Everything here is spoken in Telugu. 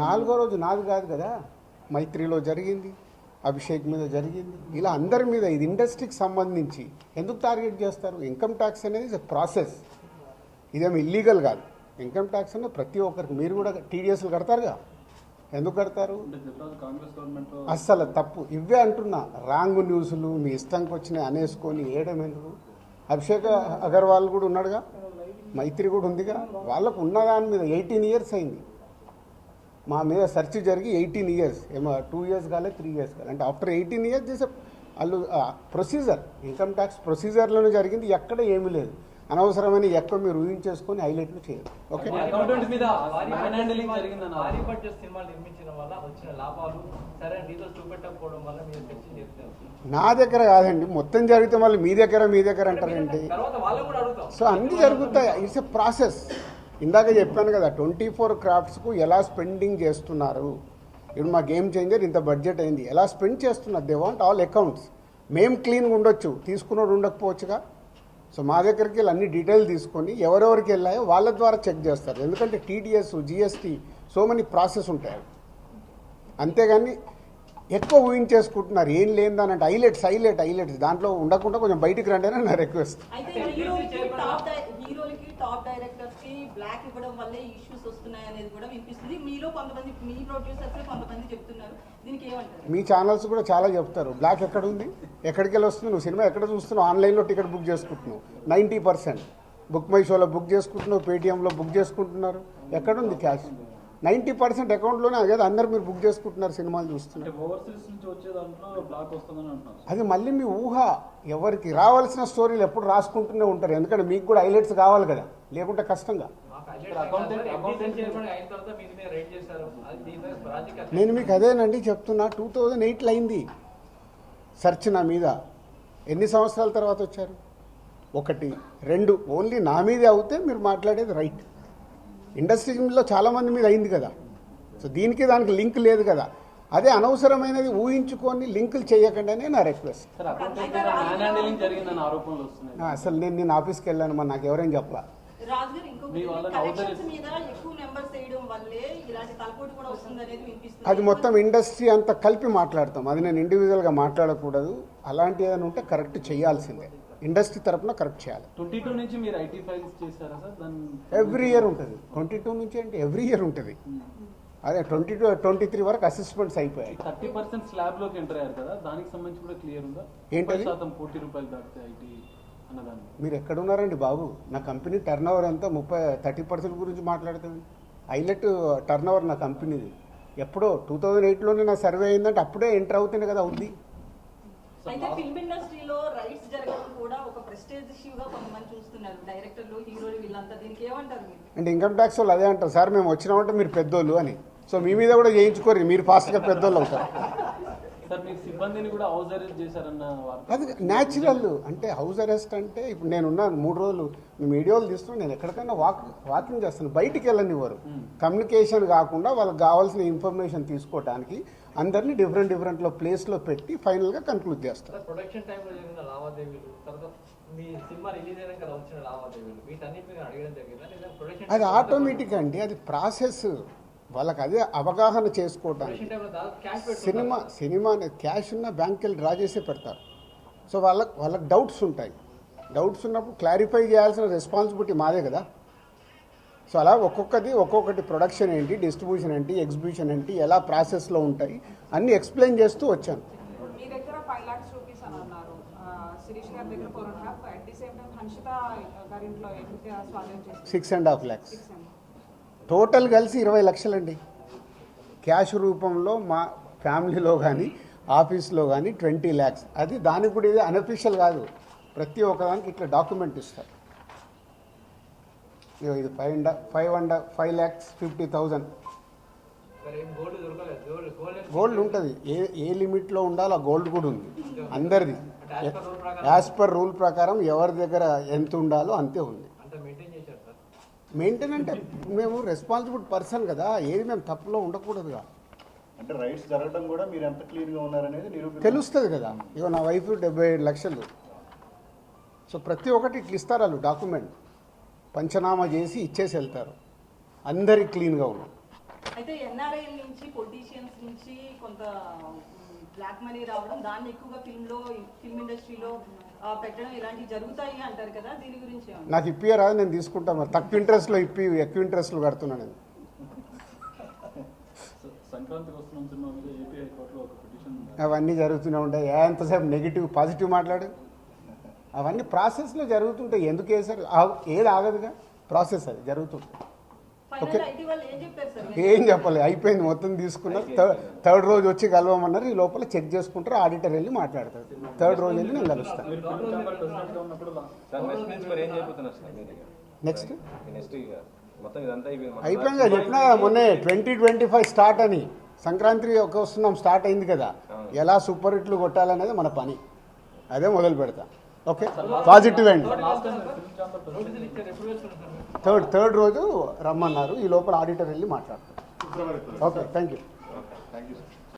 నాలుగో రోజు నాది కాదు కదా, మైత్రిలో జరిగింది, అభిషేక్ మీద జరిగింది, ఇలా అందరి మీద. ఇది ఇండస్ట్రీకి సంబంధించి ఎందుకు టార్గెట్ చేస్తారు? ఇన్కమ్ ట్యాక్స్ అనేది ప్రాసెస్, ఇదేమి ఇల్లీగల్ కాదు. ఇన్కమ్ ట్యాక్స్ అనేది ప్రతి ఒక్కరికి, మీరు కూడా టీడీఎస్లు కడతారుగా, ఎందుకు కడతారు? అస్సలు తప్పు. ఇవే అంటున్నా, రాంగ్ న్యూస్లు మీ ఇష్టంకి వచ్చినాయి అనేసుకొని ఏయడం ఎందుకు? అభిషేక్ అగర్వాల్ కూడా ఉన్నాడుగా, మైత్రి కూడా ఉందిగా, వాళ్ళకు ఉన్నదాని మీద 18 years అయింది. మా మీద సెర్చ్ జరిగి 18 years, ఏమో 2 years కాలేదు, 3 years కాలేదు. అంటే ఆఫ్టర్ 18 years చేసే వాళ్ళు ప్రొసీజర్, ఇన్కమ్ ట్యాక్స్ ప్రొసీజర్లోనే జరిగింది, ఎక్కడ ఏమీ లేదు. అనవసరమైన ఎక్కువ మీరు ఊహించేసుకొని హైలైట్లు చేయదు. ఓకే, నా దగ్గర కాదండి, మొత్తం జరిగితే మళ్ళీ మీ దగ్గర అంటారండి. సో అన్నీ జరుగుతాయి, ఇట్స్ ఎ ప్రాసెస్. ఇందాక చెప్పాను కదా, 24 craftsకు ఎలా స్పెండింగ్ చేస్తున్నారు. ఇప్పుడు మా గేమ్ చేంజర్ ఇంత బడ్జెట్ అయింది, ఎలా స్పెండ్ చేస్తున్నారు. They want all accounts. మేము క్లీన్గా ఉండొచ్చు, తీసుకున్నోడు ఉండకపోవచ్చుగా. సో మా దగ్గరికి వెళ్ళి అన్ని డీటెయిల్ తీసుకొని ఎవరెవరికి వెళ్ళాయో వాళ్ళ ద్వారా చెక్ చేస్తారు. ఎందుకంటే TDS, GST, so many process ఉంటాయి. అంతేగాని ఎక్కువ ఊహించేసుకుంటున్నారు, ఏం లేదని. అంటే హైలైట్స్ దాంట్లో ఉండకుండా కొంచెం బయటికి రండి అని నా రిక్వెస్ట్. టాప్ డైరెక్టర్స్ కి బ్లాక్ ఇవ్వడం వల్లే ఇష్యూస్ వస్తున్నాయి అనేది కూడా వినిపిస్తుంది. మీలో కొంతమంది, మీ ప్రొడ్యూసర్స్ కొంతమంది చెప్తున్నారు, దీనికి ఏమంటారు? మీ ఛానల్స్ కూడా చాలా చెప్తారు, బ్లాక్ ఎక్కడ ఉంది, ఎక్కడికి వెళ్ళి వస్తుంది, నువ్వు సినిమా ఎక్కడ చూస్తున్నావు, ఆన్లైన్లో టికెట్ బుక్ చేసుకుంటున్నావు, 90% బుక్ మై షోలో బుక్ చేసుకుంటున్నావు, పేటీఎంలో బుక్ చేసుకుంటున్నారు. ఎక్కడుంది క్యాష్? 90% అకౌంట్లోనే కదా అందరు మీరు బుక్ చేసుకుంటున్నారు, సినిమాలు చూస్తున్నారు. అది మళ్ళీ మీ ఊహ. ఎవరికి రావాల్సిన స్టోరీలు ఎప్పుడు రాసుకుంటూనే ఉంటారు, ఎందుకంటే మీకు కూడా హైలైట్స్ కావాలి కదా, లేకుంటే కష్టంగా. నేను మీకు అదేనండి చెప్తున్నా, 2008లో అయింది సెర్చ్ నా మీద. ఎన్ని సంవత్సరాల తర్వాత వచ్చారు? 1, 2 ఓన్లీ నా మీదే అవుతే మీరు మాట్లాడేది రైట్. ఇండస్ట్రీలో చాలామంది మీద అయింది కదా. సో దానికి లింక్ లేదు కదా. అదే అనవసరమైనది ఊహించుకొని లింకులు చేయకుండానే నా రిక్వెస్ట్. అసలు నేను ఆఫీస్కి వెళ్ళాను, మరి నాకు ఎవరైనా చెప్పలా. అది మొత్తం ఇండస్ట్రీ అంతా కలిపి మాట్లాడతాం, అది నేను ఇండివిజువల్గా మాట్లాడకూడదు. అలాంటి ఏదైనా ఉంటే కరెక్ట్ చేయాల్సిందే, ఇండస్ట్రీ తరఫున కరెక్ట్ చేయాలి. 22 నుంచి మీరు ఐటీ ఫైల్స్ చేశారా సార్? ఎవ్రీ ఇయర్ ఉంటుంది. 22 నుంచి అంటే ఎవ్రీ ఇయర్ ఉంటుంది. అదే 22, 23 వరకు అసెస్మెంట్స్ అయిపోయాయి. 30% స్లాబ్ లోకి ఎంటర్ అయ్యారు కదా, దానికి సంబంధించి కూడా క్లియర్ ఉందా? ఏంటది? ₹1,00,00,000 దాటితే ఐటీ అన్నదాన్ని. మీరు ఎక్కడున్నారండి బాబు? నా కంపెనీ టర్న్ ఓవర్ ఎంత? 30% గురించి మాట్లాడుతుంది. హైలైట్ టర్న్ ఓవర్ నా కంపెనీది. ఎప్పుడో 2008లోనే నా సర్వే అయిందంటే అప్పుడే ఎంటర్ అవుతుంది కదా, అవుద్ది. అయితే ఫిల్మ్ ఇండస్ట్రీలో రైట్స్ జరగడం కూడా ఒక ప్రెస్టేజ్ ఇష్యూగా కొంతమంది చూస్తున్నారు, డైరెక్టర్లు, హీరోలు, వీళ్ళంతా. దీనికి ఏమంటారు మీరు? అంటే ఇన్కమ్ ట్యాక్స్ వాళ్ళు అదే అంటారు, సార్ మేము వచ్చినామంటే మీరు పెద్దోళ్ళు అని. సో మీ మీద కూడా చేయించుకోరు, మీరు ఫాస్ట్గా పెద్దోళ్ళు అవుతారు. అది న్యాచురల్. అంటే హౌస్ అరెస్ట్ అంటే ఇప్పుడు నేనున్నాను 3 రోజులు, మేము వీడియోలు తీస్తున్నాను, నేను ఎక్కడికైనా వాకింగ్ చేస్తాను, బయటికి వెళ్ళనివ్వరు. కమ్యూనికేషన్ కాకుండా వాళ్ళకి కావాల్సిన ఇన్ఫర్మేషన్ తీసుకోవడానికి అందరినీ డిఫరెంట్ ప్లేస్లో పెట్టి ఫైనల్గా కన్క్లూడ్ చేస్తారు. అది ఆటోమేటిక్ అండి, అది ప్రాసెస్. వాళ్ళకి అదే అవగాహన చేసుకోవడానికి. సినిమా క్యాష్ ఉన్న బ్యాంక్కి వెళ్ళి డ్రా చేసే పెడతారు. సో వాళ్ళకి డౌట్స్ ఉంటాయి. డౌట్స్ ఉన్నప్పుడు క్లారిఫై చేయాల్సిన రెస్పాన్సిబిలిటీ మాదే కదా. సో అలా ఒక్కొక్కటి ప్రొడక్షన్ ఏంటి, డిస్ట్రిబ్యూషన్ ఏంటి, ఎగ్జిబిషన్ ఏంటి, ఎలా ప్రాసెస్లో ఉంటాయి అన్నీ ఎక్స్ప్లెయిన్ చేస్తూ వచ్చాను. మీ దగ్గర 5 lakhs రూపీస్ అని అన్నారు, శిరీష్ గారి దగ్గర 4.5, at the same time Hanshitha గారింట్లో ఎంత స్వాధీనం చేశారు? 6.5 lakhs. టోటల్ కలిసి 20 లక్షలండి. క్యాష్ రూపంలో మా ఫ్యామిలీలో కానీ ఆఫీస్లో కానీ 20 lakhs. అది దానికి కూడా ఇది అన్అఫీషియల్ కాదు, ప్రతి ఒక్కదానికి ఇట్లా డాక్యుమెంట్ ఇస్తారు. ఇది 5,50,000 గోల్డ్ ఉంటుంది. ఏ లిమిట్లో ఉండాలో ఆ గోల్డ్ కూడా ఉంది అందరిది. యాజ్ పర్ రూల్ ప్రకారం ఎవరి దగ్గర ఎంత ఉండాలో అంతే ఉంది. మెయింటైన్ అంటే మేము రెస్పాన్సిబుల్ పర్సన్ కదా, ఏది మేము తప్పులో ఉండకూడదుగా. అంటే రైట్స్ జరగడం కూడా మీరు ఎంత క్లియర్గా ఉన్నారనేది తెలుస్తుంది కదా. ఇగో నా వైఫ్ 75 లక్షలు. సో ప్రతి ఒక్కటి ఇట్లా ఇస్తారు వాళ్ళు డాక్యుమెంట్. పంచనామా చేసి ఇచ్చేసి వెళ్తారు. అందరికి క్లీన్గా ఉన్నాం. అయితే ఎన్ఆర్ఐ నుంచి పొలిటీషియన్స్ నుంచి కొంత బ్లాక్ మనీ రావడం, దాన్ని ఎక్కువగా ఫిల్మ్ ఇండస్ట్రీలో పెట్టడం ఇలాంటివి జరుగుతాయి అంటారు కదా, దీని గురించి ఏమన్నా? నాకు ఇప్పియరాదు, నేను తీసుకుంటాను. మరి తక్కువ ఇంట్రెస్ట్లో ఎక్కువ ఇంట్రెస్ట్లు కడుతున్నాను నేను. సంక్రాంతికి వస్తున్న సినిమా మీద ఏపీ హైకోర్టులో ఒక పిటిషన్ అవన్నీ జరుగుతూనే ఉంటాయి. ఎంతసేపు నెగిటివ్ పాజిటివ్ మాట్లాడు. అవన్నీ ప్రాసెస్లో జరుగుతుంటాయి. ఎందుకు వేసారు? ఏది ఆగదుగా, ప్రాసెస్ అది జరుగుతుంటుంది. ఫైనల్ ఐటీ వాళ్ళు ఏం చెప్పారు సార్? ఏం చెప్పాలి, అయిపోయింది, మొత్తం తీసుకున్నారు. థర్డ్ రోజు వచ్చి కలవమన్నారు. ఈ లోపల చెక్ చేసుకుంటారు, ఆడిటర్ వెళ్ళి మాట్లాడతారు. థర్డ్ రోజు వెళ్ళి నేను కలుస్తాను. మీరు ఫిల్మ్ ఛాంబర్ ప్రెసిడెంట్గా ఉన్నప్పుడు సార్ నెక్స్ట్ నుంచి మరి ఏం చెబుతున్నారు సార్ మీరు? నెక్స్ట్ ఇక మొత్తం ఇదంతా అయిపోయింది. చెప్పినా మొన్నే 2025 స్టార్ట్ అని. సంక్రాంతి ఒక వస్తున్నాం, స్టార్ట్ అయింది కదా. ఎలా సూపర్ హిట్లు కొట్టాలనేది మన పని. అదే మొదలు పెడతాం. ఓకే, పాజిటివ్ అండి. Last time film chamber president third రోజు రమ్మన్నారు. ఈ లోపల ఆడిటర్ వెళ్ళి మాట్లాడతారు. Okay, thank you. Thank you sir.